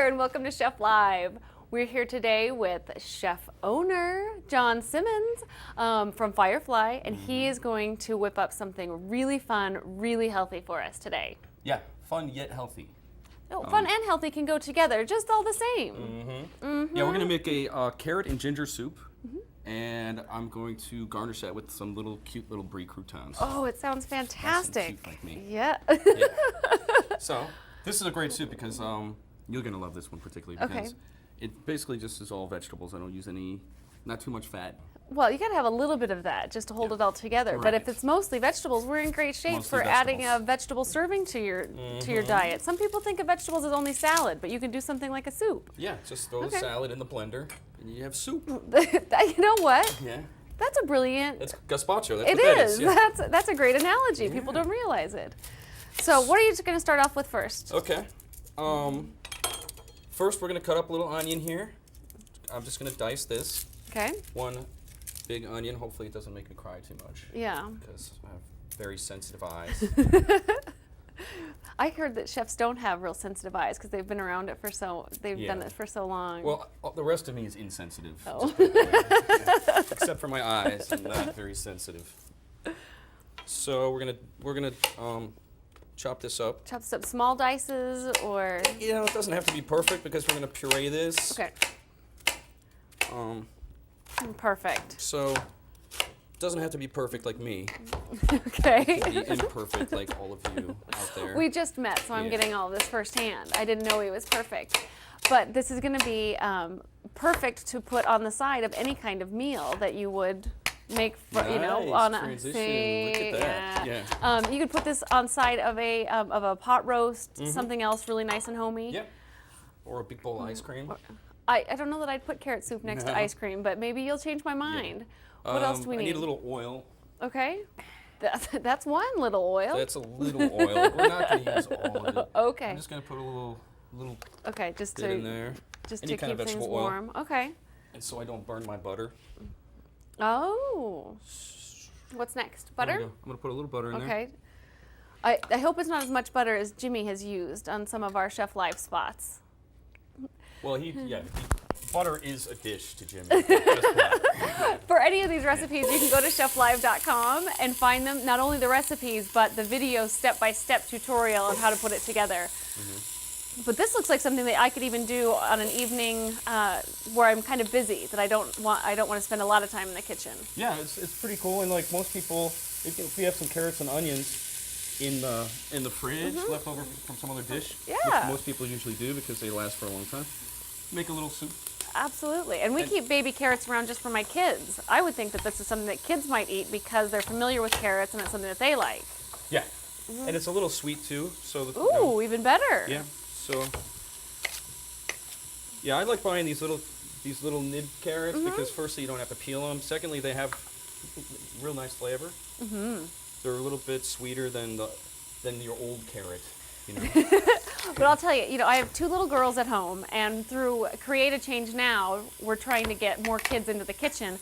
there, and welcome to Chef Live. We're here today with chef owner John Simmons from Firefly, and he is going to whip up something really fun, really healthy for us today. Yeah, fun yet healthy. Oh, fun and healthy can go together, just all the same. Yeah, we're gonna make a carrot and ginger soup, and I'm going to garnish that with some cute little brie croutons. Oh, it sounds fantastic. Nice and cute like me. Yeah. Yeah. So this is a great soup because you're gonna love this one particularly because it basically just is all vegetables. I don't use not too much fat. Well, you got to have a little bit of that just to hold it all together. Right. But if it's mostly vegetables, we're in great shape Mostly for adding a vegetables. vegetable serving to your diet. Some people think of vegetables as only salad, but you can do something like a soup. Yeah, just throw the salad in the blender and you have soup. You know what? Yeah. That's a brilliant. It's gazpacho. That's It what that is. is. Yeah. That's a great analogy. People don't realize it. So, what are you going to start off with first? Okay. First, we're gonna cut up a little onion here. I'm just gonna dice this. Okay. One big onion. Hopefully, it doesn't make me cry too much. Yeah. Because I have very sensitive eyes. I heard that chefs don't have real sensitive eyes because they've been around it for they've done it for so long. Well, the rest of me is insensitive. Oh. Except for my eyes, I'm not very sensitive. So we're gonna chop this up. Chop up small dices or. You know, it doesn't have to be perfect because we're gonna puree this. Okay. Perfect. So it doesn't have to be perfect like me. Okay. It can be imperfect like all of you out there. We just met, so I'm Yeah. getting all this firsthand. I didn't know he was perfect. But this is going to be perfect to put on the side of any kind of meal that you would make for, Nice on a transition. see, Look at that. Yeah. You could put this on side of a pot roast, something else really nice and homey. Yep. Or a big bowl of ice cream. I don't know that I'd put carrot soup next to ice cream, but maybe you'll change my mind. What else do we need? I need a little oil. Okay. That's one little oil. That's a little oil. We're not going to use all of it. Okay. I'm just going to put a little Okay, just bit in there. just Any to kind of keep things vegetable oil. warm. Okay. And so I don't burn my butter. Oh. What's next? Butter? I'm going to put a little butter in there. Okay. I hope it's not as much butter as Jimmy has used on some of our Chef Live spots. Well, butter is a dish to Jimmy. Just butter. For any of these recipes, you can go to cheflive.com and find them, not only the recipes, but the video step-by-step tutorial of how to put it together. But this looks like something that I could even do on an evening where I'm kind of busy, that I don't want to spend a lot of time in the kitchen. Yeah, it's pretty cool. And like most people, if we have some carrots and onions in the fridge left over from some other dish, which most people usually do because they last for a long time, make a little soup. Absolutely. And we keep baby carrots around just for my kids. I would think that this is something that kids might eat because they're familiar with carrots and it's something that they like. Yeah. And it's a little sweet too. So Ooh, even better. Yeah. So I like buying these little nib carrots because firstly you don't have to peel them. Secondly, they have real nice flavor. They're a little bit sweeter than your old carrot, you know. But I'll tell you, I have 2 little girls at home, and through Create a Change Now, we're trying to get more kids into the kitchen.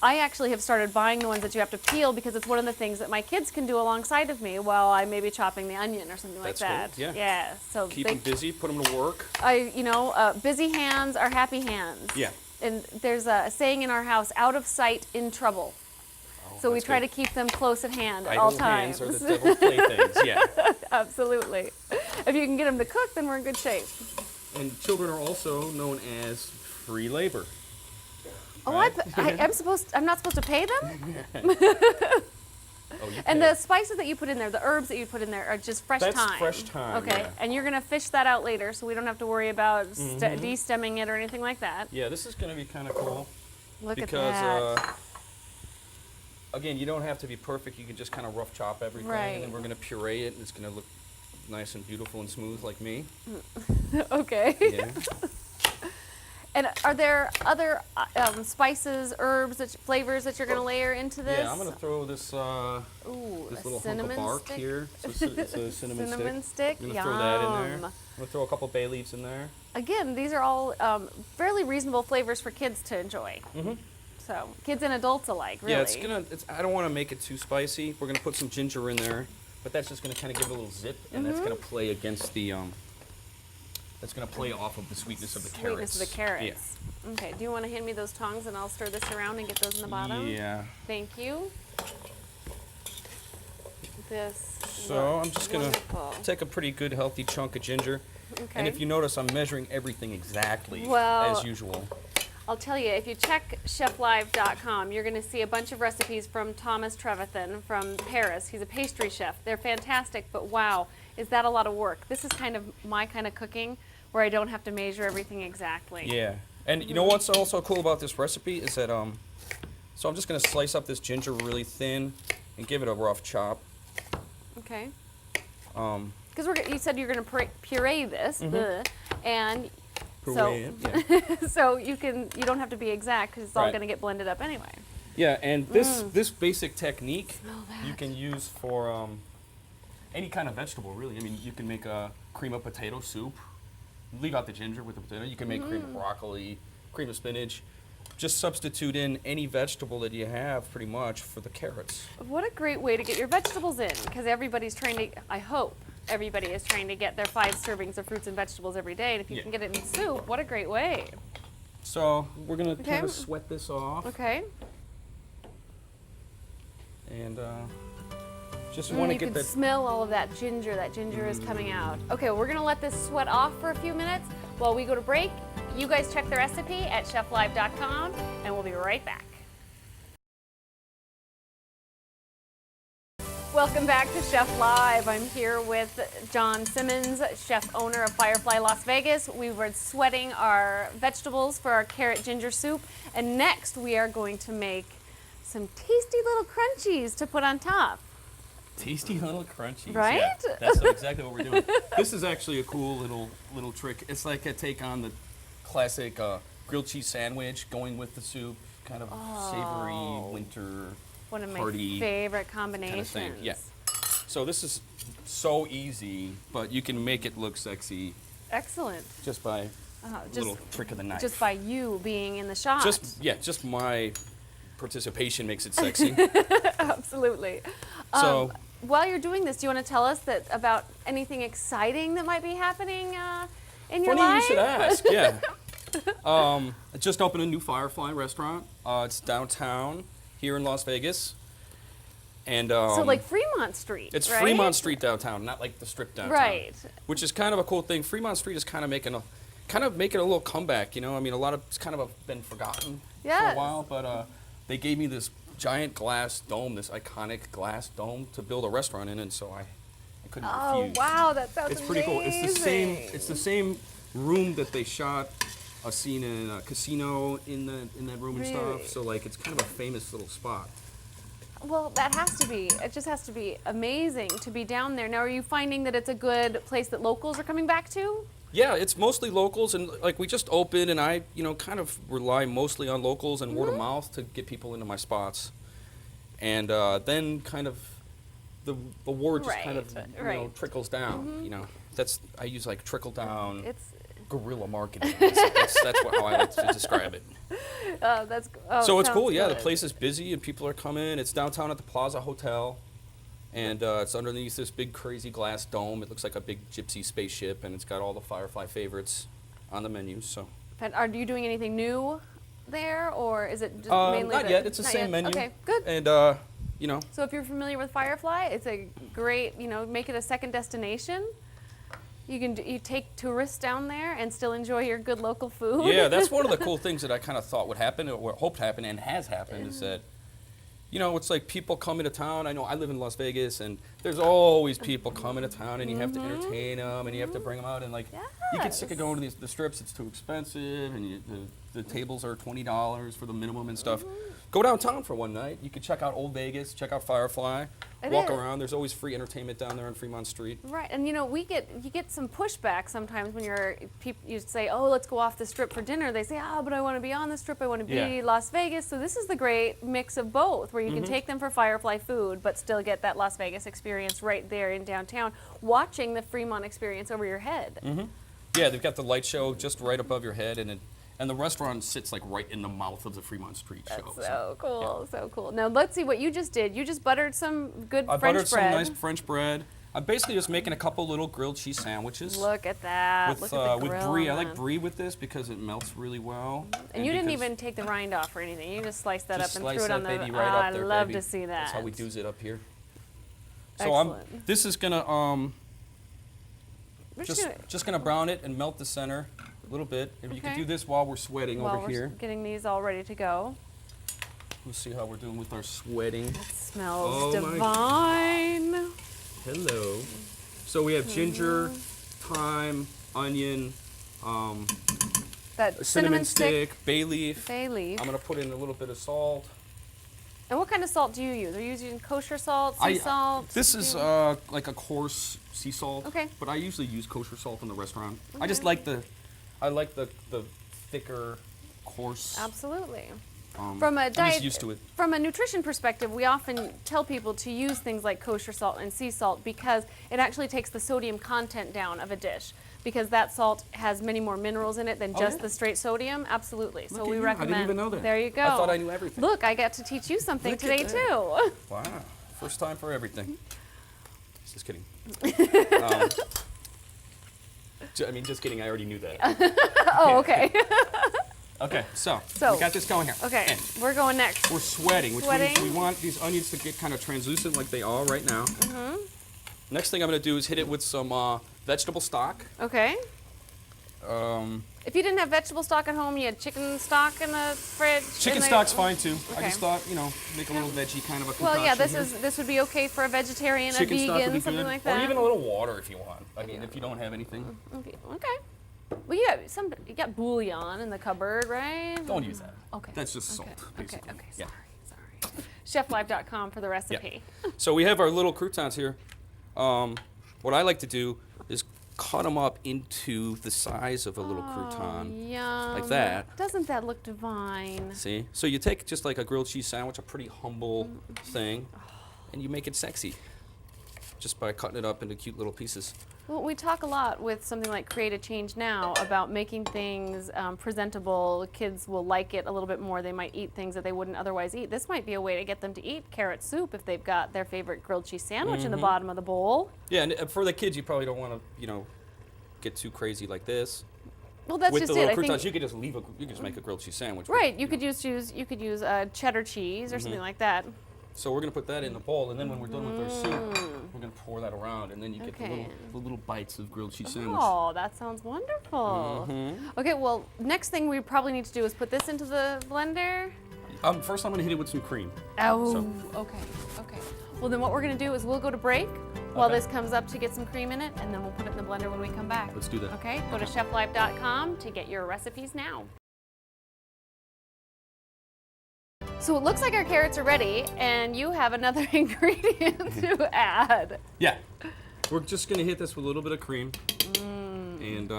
I actually have started buying the ones that you have to peel because it's one of the things that my kids can do alongside of me while I may be chopping the onion or something like that. That's cool, Yeah. So keep them busy, put them to work. Busy hands are happy hands. Yeah. And there's a saying in our house: out of sight, in trouble. So we try to keep them close at hand at all times. Idle hands are the devil's playthings, yeah. Absolutely. If you can get them to cook, then we're in good shape. And children are also known as free labor. Oh, right? I'm not supposed to pay them? And the spices that you put in there, the herbs that you put in there are just fresh thyme. That's fresh thyme, Okay, yeah. and you're going to fish that out later, so we don't have to worry about de-stemming it or anything like that. Yeah, this is going to be kind of cool. Look at because, that. Again, you don't have to be perfect. You can just kind of rough chop everything. Right. And then we're going to puree it, and it's going to look nice and beautiful and smooth like me. Okay. Yeah. And are there other spices, herbs, flavors that you're going to layer into this? Yeah, I'm going to throw this this little hunk of bark here. So it's a cinnamon stick. I'm going to throw that in there. I'm going to throw a couple bay leaves in there. Again, these are all fairly reasonable flavors for kids to enjoy. So kids and adults alike, really. Yeah, I don't want to make it too spicy. We're going to put some ginger in there, but that's just going to kind of give it a little zip, and that's going to play against the that's going to play off of the sweetness of the Sweetness carrots. of the carrots. Yeah. Okay, do you want to hand me those tongs and I'll stir this around and get those in the bottom? Yeah. Thank you. This So I'm just going to wonderful. take a pretty good healthy chunk of ginger. Okay. And if you notice, I'm measuring everything exactly Well, as usual. I'll tell you, if you check cheflive.com, you're going to see a bunch of recipes from Thomas Trevathan from Paris. He's a pastry chef. They're fantastic, but wow, is that a lot of work? This is kind of my kind of cooking where I don't have to measure everything exactly. Yeah. And you know what's also cool about this recipe is that, so I'm just going to slice up this ginger really thin and give it a rough chop. Okay. Because you said you're going to puree this, and Puree it, yeah. so you don't have to be exact because it's all going to get blended up anyway. Yeah, and this basic technique you can use for any kind of vegetable, really. I mean, you can make a cream of potato soup. Leave out the ginger with the potato. You can make cream of broccoli, cream of spinach. Just substitute in any vegetable that you have, pretty much, for the carrots. What a great way to get your vegetables in, because everybody's trying to, I hope, everybody is trying to get their 5 servings of fruits and vegetables every day, and if you can get it in soup, what a great way. So we're going to kind of sweat this off. Okay. And just want to get that. You can smell all of that ginger. That ginger is coming out. Okay, well, we're going to let this sweat off for a few minutes while we go to break. You guys check the recipe at cheflive.com, and we'll be right back. Welcome back to Chef Live. I'm here with John Simmons, chef owner of Firefly Las Vegas. We were sweating our vegetables for our carrot ginger soup, and next we are going to make some tasty little crunchies to put on top. Tasty little crunchies. Right? Yeah, that's exactly what we're doing. This is actually a cool little trick. It's like a take on the classic grilled cheese sandwich going with the soup, kind of savory winter One of my party favorite combinations. kind of thing. Yeah. So this is so easy, but you can make it look sexy Excellent. just by a little trick of the knife. Just by you being in the shot. Just my participation makes it sexy. Absolutely. So while you're doing this, do you want to tell us about anything exciting that might be happening in your funny life? you should ask. Yeah. I just opened a new Firefly restaurant. It's downtown here in Las Vegas. And so like Fremont Street, it's right? Fremont Street downtown, not like the strip downtown. Right. Which is kind of a cool thing. Fremont Street is kind of making a little comeback, you know? I mean, it's kind of been forgotten for a while, but they gave me this giant glass dome, this iconic glass dome to build a restaurant in, and so I couldn't refuse. Oh, wow, that sounds It's pretty cool. It's the same room that they shot a scene in a casino in that room and stuff. So like it's kind of a famous little spot. Well, that has to be. It just has to be amazing to be down there. Now, are you finding that it's a good place that locals are coming back to? Yeah, it's mostly locals, and like we just opened, and I, kind of rely mostly on locals and word of mouth to get people into my spots, and then kind of the word just kind of trickles down. I use like trickle down. It's guerrilla marketing. That's how I like to describe it. So it's cool. Yeah, the place is busy and people are coming. It's downtown at the Plaza Hotel, and it's underneath this big crazy glass dome. It looks like a big gypsy spaceship, and it's got all the Firefly favorites on the menu. So. Are you doing anything new there, or is it just mainly not yet? It's the same menu. Okay, good. And So if you're familiar with Firefly, it's a great, make it a second destination. You take tourists down there and still enjoy your good local food. Yeah, that's one of the cool things that I kind of thought would happen, or hoped happen, and has happened, is that, it's like people come into town. I know I live in Las Vegas, and there's always people coming to town, and you have to entertain them, and you have to bring them out, and you get sick of going to the strips. It's too expensive, and the tables are $20 for the minimum and stuff. Go downtown for one night. You can check out Old Vegas, check out Firefly, walk around. There's always free entertainment down there on Fremont Street. Right, and you get some pushback sometimes when you say, oh, let's go off the strip for dinner. They say, but I want to be on the strip. I want to be Las Vegas. So this is the great mix of both, where you can take them for Firefly food, but still get that Las Vegas experience right there in downtown, watching the Fremont experience over your head. Yeah, they've got the light show just right above your head, and the restaurant sits like right in the mouth of the Fremont Street show. That's so cool, so cool. Now let's see what you just did. You just buttered some good French bread. I buttered some nice French bread. I'm basically just making a couple little grilled cheese sandwiches. Look at that. With, Look at the with grill brie. I on like that. brie with this because it melts really well. And you didn't because even take the rind off or anything. You just sliced that just up and slice threw it on that the. baby right up there, I love baby. to see that. That's how we do it up here. So Excellent. this is gonna We're just gonna brown it and melt the center a little bit. If you can Okay. do this while we're sweating while over we're here. getting these all ready to go. We'll see how we're doing with our sweating. It smells Oh my- divine. Hello. So we have ginger, thyme, onion, That cinnamon stick, bay leaf. bay leaf. I'm gonna put in a little bit of salt. And what kind of salt do you use? Are you using kosher salt, sea salt? This is like a coarse sea salt. Okay. But I usually use kosher salt in the restaurant. I just Okay. like the thicker, coarse. Absolutely. I'm just used to it. From a nutrition perspective, we often tell people to use things like kosher salt and sea salt because it actually takes the sodium content down of a dish. Because that salt has many more minerals in it than just yeah? the straight sodium. Absolutely. So Look at we you. I recommend. didn't even know that. There you go. I thought I knew everything. Look, I got to teach you something Look at today that. too. Wow. First time for everything. Just kidding. Just kidding. I already knew that. Oh, okay. Okay, so So- we got this going here. Okay, And we're going next. we're sweating, which means Sweating. we want these onions to get kind of translucent like they are right now. Next thing I'm going to do is hit it with some vegetable stock. Okay. Um, If you didn't have vegetable stock at home, you had chicken stock in the fridge. chicken in the- stock's fine too. I Okay. just thought, make a little veggie kind of a concoction Well, yeah, here. this would be okay for a vegetarian, Chicken a stock would vegan, be something good. like that. Or even a little water if you want. I mean, if you don't have anything. Okay. Well, you got bouillon in the cupboard, right? Don't use that. Okay. That's just salt, Okay. basically. Okay. Yeah. Sorry. Cheflive.com for the recipe. So we have our little croutons here. What I like to do is cut them up into the size of a little crouton. Yum. Like that. Doesn't that look divine? See? So you take just like a grilled cheese sandwich, a pretty humble thing, and you make it sexy just by cutting it up into cute little pieces. Well, we talk a lot with something like Create a Change Now about making things presentable. Kids will like it a little bit more. They might eat things that they wouldn't otherwise eat. This might be a way to get them to eat carrot soup if they've got their favorite grilled cheese sandwich in the bottom of the bowl. Yeah, and for the kids, you probably don't want to, get too crazy like this. Well, that's With just the it. little I croutons, think, you could just make a grilled cheese sandwich. right. with, You could use cheddar cheese or something like that. So we're gonna put that in the bowl, and then when we're done with our soup, we're gonna pour that around, and then you get Okay. the little bites of grilled cheese sandwich. Oh, that sounds wonderful. Okay, well, next thing we probably need to do is put this into the blender. First, I'm gonna hit it with some cream. Oh, So- okay. Well, then what we're going to do is we'll go to break while Okay. this comes up to get some cream in it, and then we'll put it in the blender when we come back. Let's do that. Okay, go to cheflive.com to get your recipes now. So it looks like our carrots are ready, and you have another ingredient to add. Yeah, we're just gonna hit this with a little bit of cream, and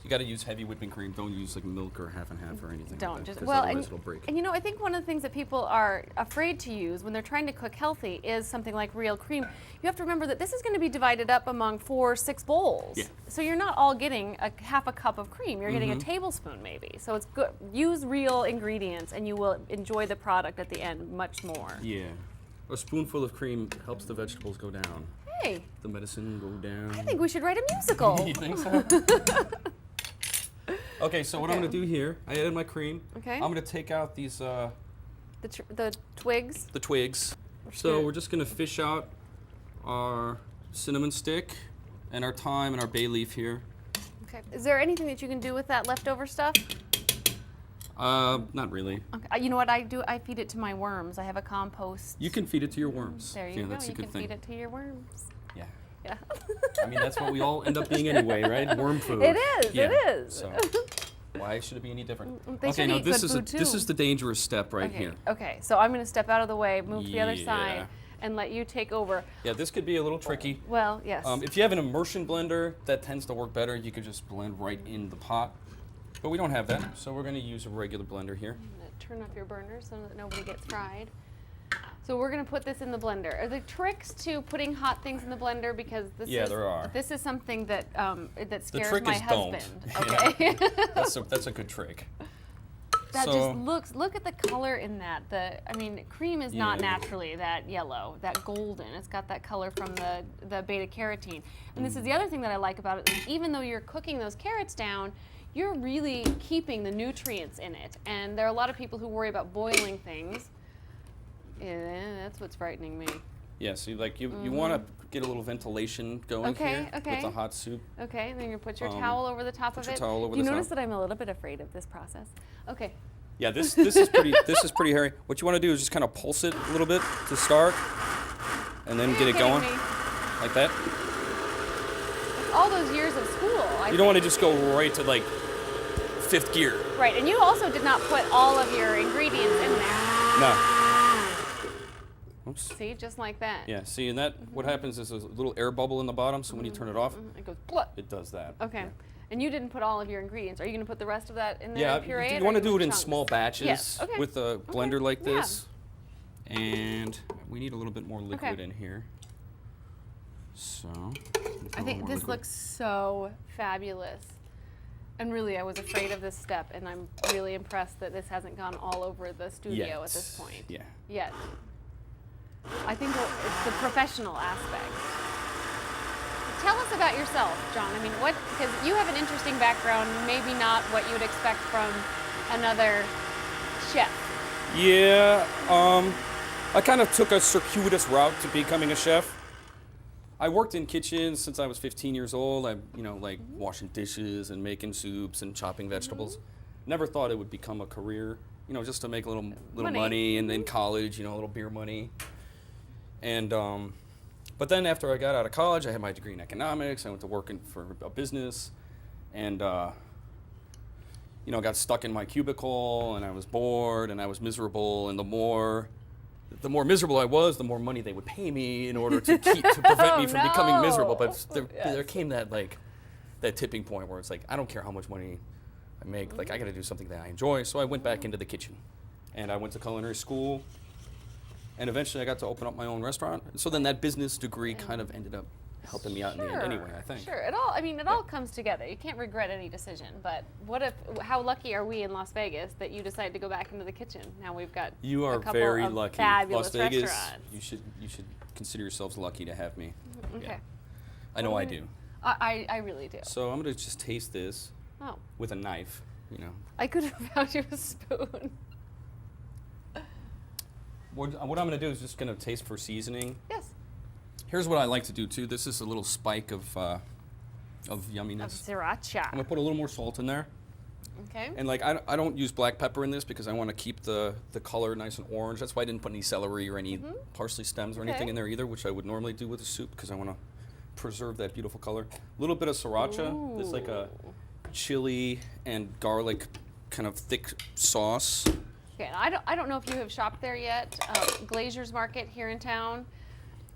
you got to use heavy whipping cream. Don't use like milk or half and half or anything. Don't like that, just 'cause well, otherwise it'll break. and I think one of the things that people are afraid to use when they're trying to cook healthy is something like real cream. You have to remember that this is going to be divided up among 4 or 6 bowls. Yeah. So you're not all getting half a cup of cream. You're getting a tablespoon maybe. So it's good. Use real ingredients, and you will enjoy the product at the end much more. Yeah, a spoonful of cream helps the vegetables go down. Hey, The medicine go down. I think we should write a musical. You think so? Okay, so what I'm Okay. gonna do here, I added my cream. Okay. I'm gonna take out these The twigs. the twigs. So we're just gonna fish out our cinnamon stick and our thyme and our bay leaf here. Okay. Is there anything that you can do with that leftover stuff? Not really. Okay. You know what I do? I feed it to my worms. I have a compost. You can feed it to your worms. There you Yeah, go. that's a You good can thing. feed it to your worms. Yeah. Yeah. I mean, that's what we all end up being anyway, right? Worm food. It is, Yeah. it is. So, why should it be any different? They okay, should now eat this good is food, this too. is the dangerous step right Okay. here. Okay. So I'm going to step out of the way, move to the other Yeah. side, and let you take over. Yeah, this could be a little tricky. Well, yes. If you have an immersion blender, that tends to work better. You could just blend right in the pot. But we don't have that, so we're going to use a regular blender here. I'm going to turn off your burner so that nobody gets fried. So we're going to put this in the blender. Are there tricks to putting hot things in the blender? Because there are. This is something that that The scares trick my is don't. husband. Okay. That's a good trick. That just looks, look at the color in that. I mean, cream is not naturally that yellow, that golden. It's got that color from the beta carotene. And this is the other thing that I like about it, is even though you're cooking those carrots down, you're really keeping the nutrients in it. And there are a lot of people who worry about boiling things. Yeah, that's what's frightening me. Yeah, so you want to get a little ventilation going here with the hot soup. Okay, and then you put your towel over the top of it. Towel over you the notice top. that I'm a little bit afraid of this process. Okay. Yeah, this is pretty hairy. What you want to do is just kind of pulse it a little bit to start, and then get it going like that. All those years of school. You don't want to just go right to like 5th gear. Right, and you also did not put all of your ingredients in there. No. Oops. See, just like that. Yeah, see, and that what happens is there's a little air bubble in the bottom, so when you turn it off, it goes blah. It does that. Okay. Yeah. And you didn't put all of your ingredients. Are you going to put the rest of that in there Yeah, and puree it? you want to or do it in chunks? small batches Yes. Okay. with a blender like Yeah. this. And we need a little bit more liquid in here. So, I think this looks so fabulous. And really, I was afraid of this step, and I'm really impressed that this hasn't gone all over the studio at this point. Yeah. Yet. I think it's the professional aspect. Tell us about yourself, John. I mean, because you have an interesting background, maybe not what you would expect from another chef. Yeah, I kind of took a circuitous route to becoming a chef. I worked in kitchens since I was 15 years old. I, like washing dishes and making soups and chopping vegetables. Never thought it would become a career, just to make a little money and in college, a little beer money. And, but then after I got out of college, I had my degree in economics. I went to work for a business and, got stuck in my cubicle and I was bored and I was miserable. And the more miserable I was, the more money they would pay me in order to prevent me from becoming miserable. But there came that tipping point where it's like, I don't care how much money I make, like I got to do something that I enjoy. So I went back into the kitchen and I went to culinary school. And eventually I got to open up my own restaurant. So then that business degree kind of ended up helping me out in the end anyway, I think. Sure, it all comes together. You can't regret any decision. But how lucky are we in Las Vegas that you decided to go back into the kitchen? Now we've got You are a couple very of lucky. fabulous Las Vegas, restaurants. you should consider yourselves lucky to have me. Okay. Yeah. I know I do. I really do. So I'm gonna just taste this with a knife, I could have found you a spoon. What I'm going to do is just going to taste for seasoning. Yes. Here's what I like to do too. This is a little spike of yumminess. Of sriracha. I'm going to put a little more salt in there. Okay. And like I don't use black pepper in this because I want to keep the color nice and orange. That's why I didn't put any celery or any parsley stems or anything in there either, which I would normally do with the soup because I want to preserve that beautiful color. A little bit of sriracha. It's like a chili and garlic kind of thick sauce. Okay, I don't know if you have shopped there yet. Glazier's Market here in town,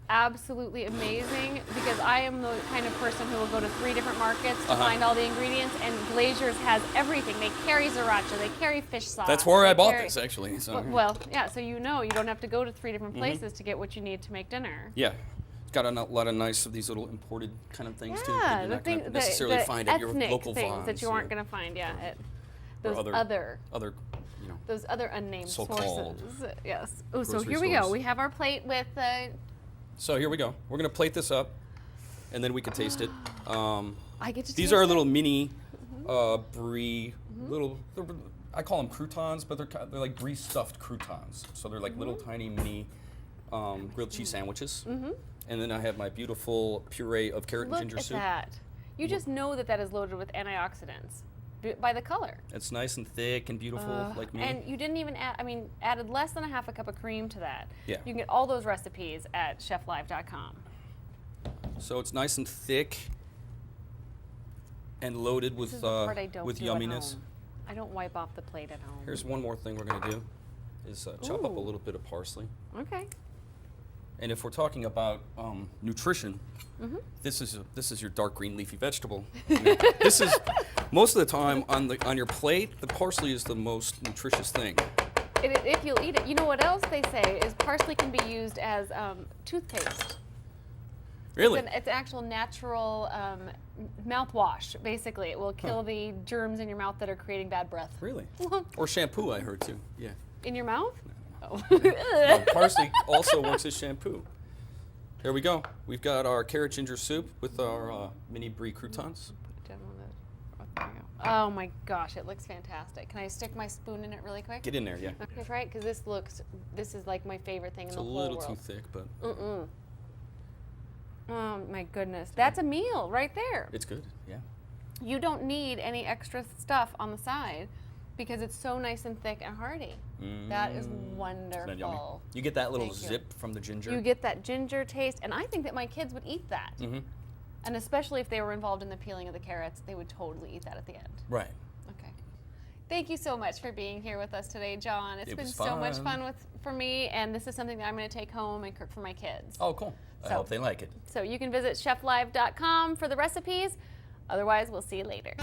absolutely amazing because I am the kind of person who will go to 3 different markets to find all the ingredients, and Glazier's has everything. They carry sriracha, they carry fish sauce. That's where I bought this actually. So. Well, yeah, so you don't have to go to 3 different places to get what you need to make dinner. Yeah. It's got a lot of nice of these little imported kind of things too. Yeah, You're not going to necessarily find at your local things Vons, that you aren't going to find, at those other those other unnamed so-called sources. Yes. Oh, so grocery here we go. stores. We have our plate with. So here we go. We're gonna plate this up, and then we can taste it. I get to. These taste are it? little mini brie I call them croutons, but they're like brie stuffed croutons. So they're like little tiny mini grilled cheese sandwiches. And then I have my beautiful puree of carrot and ginger soup. Look at that. You just know that is loaded with antioxidants by the color. It's nice and thick and beautiful, like me. And you didn't even added less than a half a cup of cream to that. Yeah. You can get all those recipes at cheflive.com. So it's nice and thick and loaded with This is the part I don't do yumminess. At home. I don't wipe off the plate at home. Here's one more thing we're gonna do, is chop up a little bit of parsley. Okay. And if we're talking about nutrition, this is your dark green leafy vegetable. This is most of the time on your plate. The parsley is the most nutritious thing. If you'll eat it, you know what else they say is parsley can be used as toothpaste. Really? It's an actual natural mouthwash, basically. It will kill the germs in your mouth that are creating bad breath. Really? Or shampoo, I heard too. Yeah. In your mouth? Oh. No, parsley also works as shampoo. There we go. We've got our carrot ginger soup with our mini brie croutons. Oh my gosh, it looks fantastic. Can I stick my spoon in it really quick? Get in there, yeah. Okay, right? Because this is like my favorite thing in the whole world. It's a little too thick, but. Oh my goodness. That's a meal right there. It's good, yeah. You don't need any extra stuff on the side because it's so nice and thick and hearty. That is wonderful. Yummy? You get that little zip from the ginger. You get that ginger taste, and I think that my kids would eat that. And especially if they were involved in the peeling of the carrots, they would totally eat that at the end. Right. Okay. Thank you so much for being here with us today, John. It's been was so much fun. fun for me, and this is something that I'm going to take home and cook for my kids. Oh, cool. I hope they like it. So you can visit cheflive.com for the recipes. Otherwise, we'll see you later.